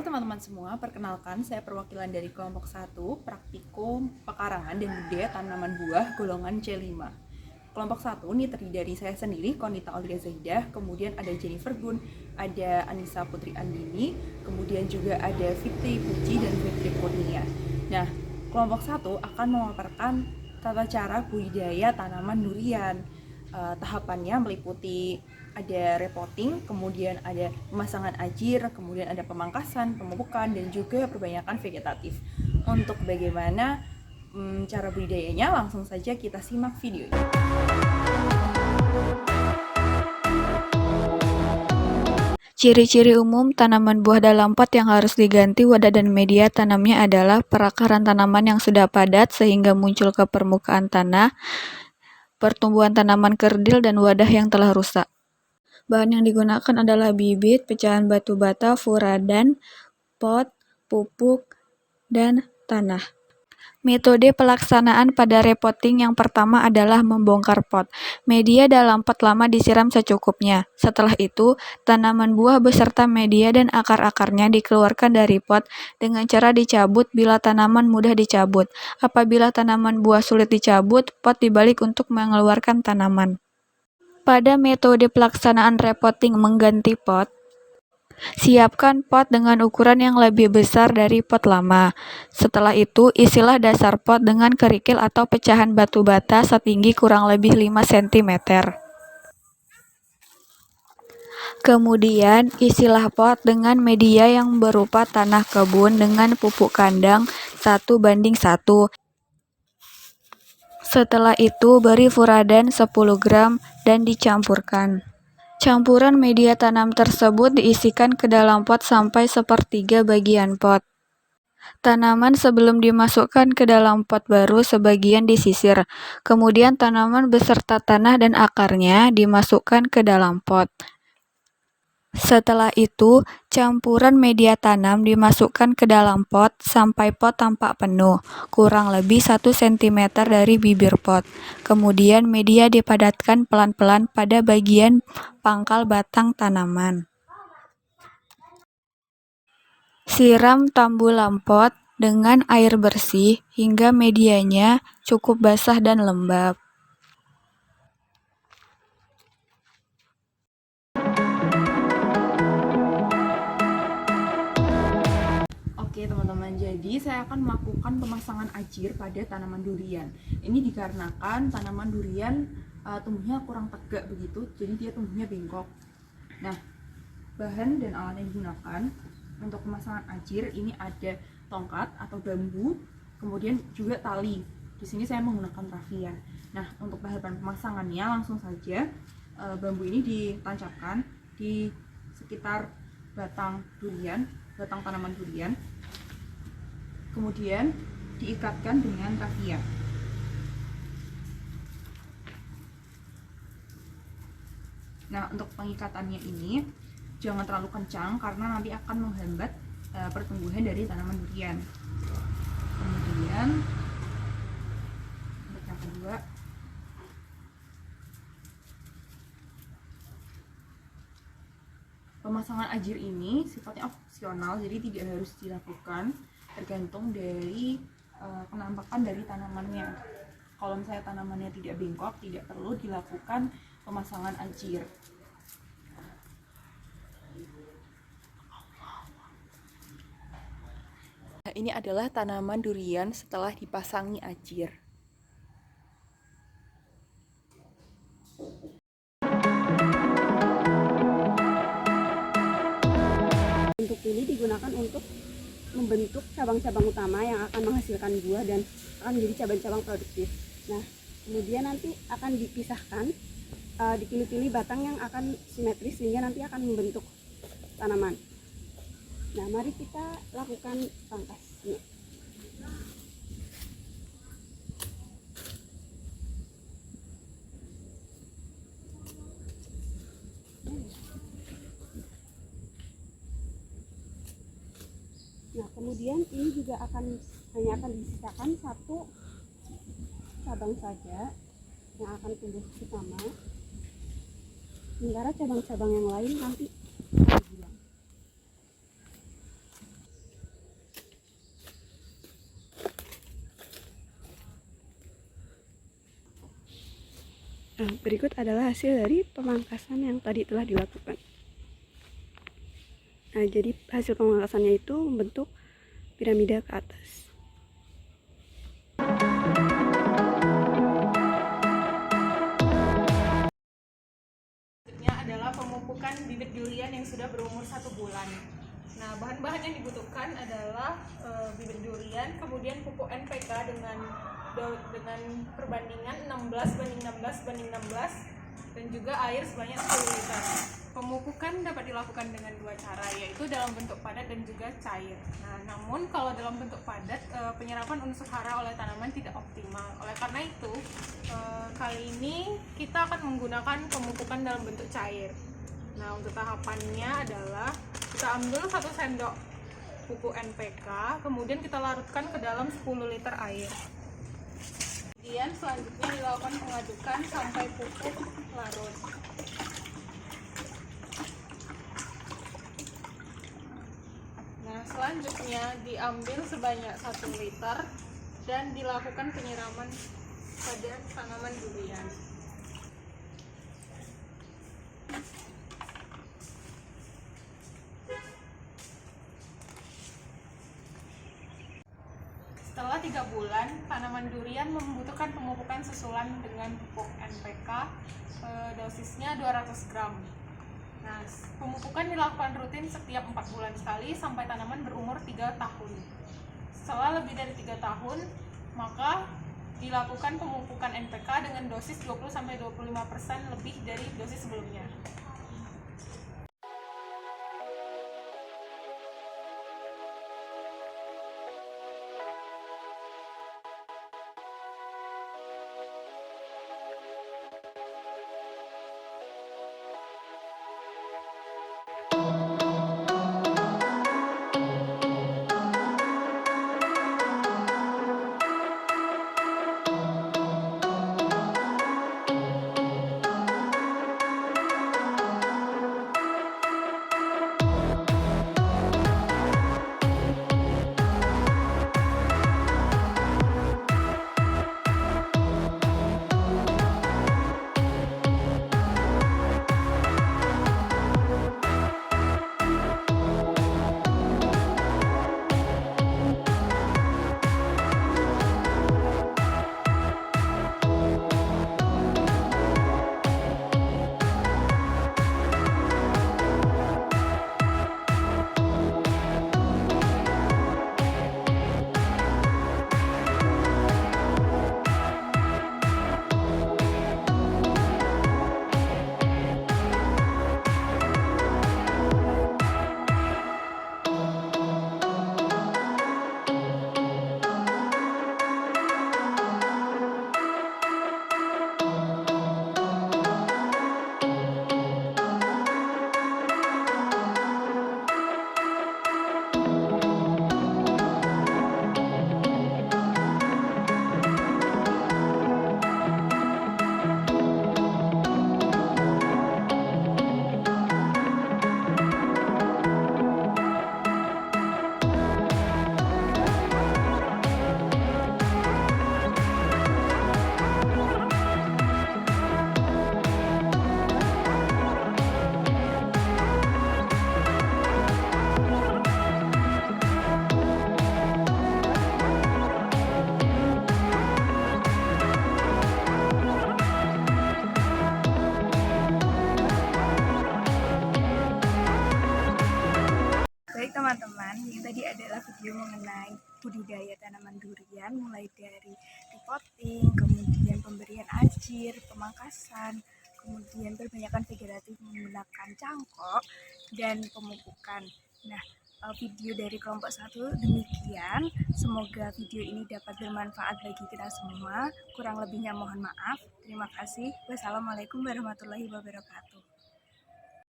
Halo teman-teman semua, perkenalkan saya perwakilan dari kelompok 1 Praktikum Pekarangan dan Budidaya Tanaman Buah golongan C5. Kelompok 1 ini terdiri dari saya sendiri, Konita Aulia Zaidah, kemudian ada Jennifer Gun, ada Anissa Putri Andini, kemudian juga ada Fitri Puji dan Fitri Kurnia. Nah, kelompok 1 akan memaparkan tata cara budidaya tanaman durian. Tahapannya meliputi ada repotting, kemudian ada pemasangan ajir, kemudian ada pemangkasan, pemupukan, dan juga perbanyakan vegetatif. Untuk bagaimana cara budidayanya, langsung saja kita simak videonya. Ciri-ciri umum tanaman buah dalam pot yang harus diganti wadah dan media tanamnya adalah perakaran tanaman yang sudah padat sehingga muncul ke permukaan tanah, pertumbuhan tanaman kerdil, dan wadah yang telah rusak. Bahan yang digunakan adalah bibit, pecahan batu bata, furadan, pot, pupuk, dan tanah. Metode pelaksanaan pada repotting yang pertama adalah membongkar pot. Media dalam pot lama disiram secukupnya. Setelah itu, tanaman buah beserta media dan akar-akarnya dikeluarkan dari pot dengan cara dicabut bila tanaman mudah dicabut. Apabila tanaman buah sulit dicabut, pot dibalik untuk mengeluarkan tanaman. Pada metode pelaksanaan repotting mengganti pot, siapkan pot dengan ukuran yang lebih besar dari pot lama. Setelah itu, isilah dasar pot dengan kerikil atau pecahan batu bata setinggi kurang lebih 5 cm. Kemudian, isilah pot dengan media yang berupa tanah kebun dengan pupuk kandang 1:1. Setelah itu, beri furadan 10 gram dan dicampurkan. Campuran media tanam tersebut diisikan ke dalam pot sampai sepertiga bagian pot. Tanaman sebelum dimasukkan ke dalam pot baru sebagian disisir, kemudian tanaman beserta tanah dan akarnya dimasukkan ke dalam pot. Setelah itu, campuran media tanam dimasukkan ke dalam pot sampai pot tampak penuh, kurang lebih 1 cm dari bibir pot. Kemudian media dipadatkan pelan-pelan pada bagian pangkal batang tanaman. Siram tambulan pot dengan air bersih hingga medianya cukup basah dan lembab. Oke teman-teman, jadi saya akan melakukan pemasangan ajir pada tanaman durian. Ini dikarenakan tanaman durian tumbuhnya kurang tegak begitu, jadi dia tumbuhnya bengkok. Nah, bahan dan alat yang digunakan untuk pemasangan ajir ini ada tongkat atau bambu, kemudian juga tali. Di sini saya menggunakan raffia. Nah, untuk bahan pemasangannya langsung saja bambu ini ditancapkan di sekitar batang durian, batang tanaman durian. Kemudian diikatkan dengan raffia. Nah, untuk pengikatannya ini jangan terlalu kencang karena nanti akan menghambat pertumbuhan dari tanaman durian. Kemudian untuk yang kedua, pemasangan ajir ini sifatnya opsional, jadi tidak harus dilakukan, tergantung dari penampakan dari tanamannya. Kalau misalnya tanamannya tidak bengkok, tidak perlu dilakukan pemasangan ajir. Nah, ini adalah tanaman durian setelah dipasangi ajir. Bentuk ini digunakan untuk membentuk cabang-cabang utama yang akan menghasilkan buah dan akan menjadi cabang-cabang produktif. Nah, kemudian nanti akan dipisahkan, dipilih-pilih batang yang akan simetris sehingga nanti akan membentuk tanaman. Nah, mari kita lakukan pangkasnya. Nah, kemudian ini juga hanya akan disisakan 1 cabang saja yang akan tumbuh utama, sementara cabang-cabang yang lain nanti akan hilang. Nah, berikut adalah hasil dari pemangkasan yang tadi telah dilakukan. Nah, jadi hasil pemangkasannya itu membentuk piramida ke atas. Selanjutnya adalah pemupukan bibit durian yang sudah berumur 1 bulan. Nah, bahan-bahan yang dibutuhkan adalah bibit durian, kemudian pupuk NPK dengan perbandingan 16:16:16 dan juga air sebanyak 10 liter. Pemupukan dapat dilakukan dengan 2 cara, yaitu dalam bentuk padat dan juga cair. Nah, namun kalau dalam bentuk padat, penyerapan unsur hara oleh tanaman tidak optimal. Oleh karena itu, kali ini kita akan menggunakan pemupukan dalam bentuk cair. Nah, untuk tahapannya adalah kita ambil 1 sendok pupuk NPK, kemudian kita larutkan ke dalam 10 liter air. Kemudian selanjutnya dilakukan pengadukan sampai pupuk larut. Nah, selanjutnya diambil sebanyak 1 liter dan dilakukan penyiraman pada tanaman durian. Setelah 3 bulan, tanaman durian membutuhkan pemupukan susulan dengan pupuk NPK, dosisnya 200 gram. Nah, pemupukan dilakukan rutin setiap 4 bulan sekali sampai tanaman berumur 3 tahun. Setelah lebih dari 3 tahun, maka dilakukan pemupukan NPK dengan dosis 20-25% lebih dari dosis sebelumnya. Baik teman-teman, ini tadi adalah video mengenai budidaya tanaman durian, mulai dari repotting, kemudian pemberian ajir, pemangkasan, kemudian perbanyakan vegetatif menggunakan cangkok, dan pemupukan. Nah, video dari kelompok 1 demikian. Semoga video ini dapat bermanfaat bagi kita semua. Kurang lebihnya mohon maaf. Terima kasih. Wassalamualaikum warahmatullahi wabarakatuh.